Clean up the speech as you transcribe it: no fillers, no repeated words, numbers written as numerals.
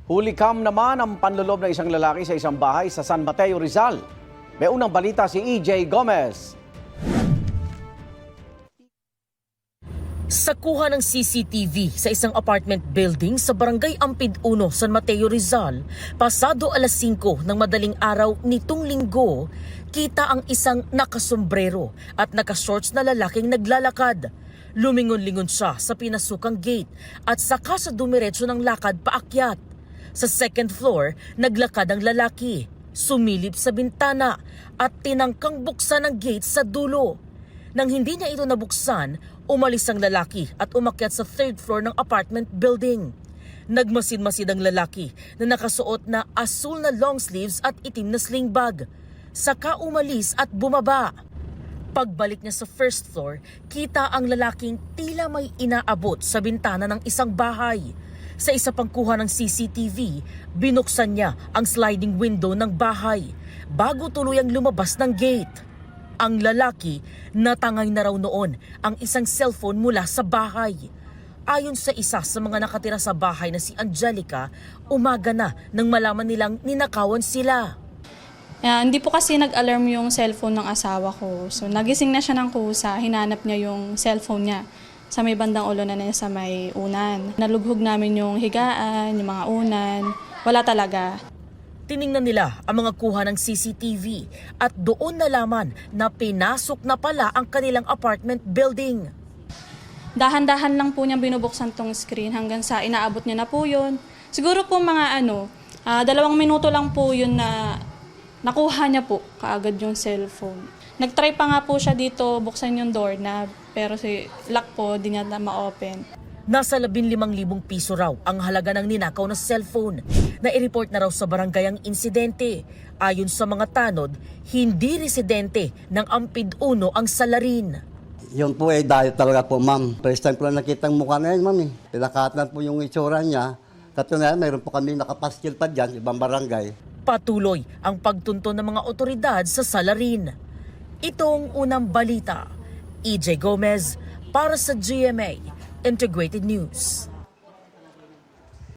Hulikam naman ang panlolob ng isang lalaki sa isang bahay sa San Mateo, Rizal. May unang balita si EJ Gomez. Sa kuha ng CCTV sa isang apartment building sa Barangay Ampid 1, San Mateo, Rizal, pasado alas 5 ng madaling araw nitong linggo, kita ang isang nakasombrero at nakashorts na lalaking naglalakad. Lumingon-lingon siya sa pinasukang gate at saka sa dumiretso ng lakad paakyat. Sa second floor, naglakad ang lalaki, sumilip sa bintana at tinangkang buksan ang gate sa dulo. Nang hindi niya ito nabuksan, umalis ang lalaki at umakyat sa third floor ng apartment building. Nagmasid-masid ang lalaki na nakasuot na asul na long sleeves at itim na sling bag. Saka umalis at bumaba. Pagbalik niya sa first floor, kita ang lalaking tila may inaabot sa bintana ng isang bahay. Sa isa pang kuha ng CCTV, binuksan niya ang sliding window ng bahay bago tuluyang lumabas ng gate. Ang lalaki, natangay na raw noon ang isang cellphone mula sa bahay. Ayon sa isa sa mga nakatira sa bahay na si Angelica, umaga na nang malaman nilang ninakawan sila. Hindi po kasi nag-alarm yung cellphone ng asawa ko. So nagising na siya ng kusa, hinanap niya yung cellphone niya sa may bandang ulo na niya sa may unan. Nalughog namin yung higaan, yung mga unan. Wala talaga. Tiningnan nila ang mga kuha ng CCTV at doon nalaman na pinasok na pala ang kanilang apartment building. Dahan-dahan lang po niya binubuksan tong screen hanggang sa inaabot niya na po yun. Siguro po mga 2 minuto lang po yun na nakuha niya po kaagad yung cellphone. Nagtry pa nga po siya dito buksan yung doorknob pero si lock po di niya na ma-open. Nasa 15,000 piso raw ang halaga ng ninakaw na cellphone. Na-i-report na raw sa barangay ang insidente. Ayon sa mga tanod, hindi residente ng Ampid 1 ang salarin. Yun po dahil talaga po, ma'am. First time ko lang nakita ang mukha na yan, ma'am. Pinakatan po yung itsura niya. Katunayan, mayroon po kami nakapaskil pa dyan, ibang barangay. Patuloy ang pagtunton ng mga otoridad sa salarin. Itong unang balita. EJ Gomez para sa GMA Integrated News.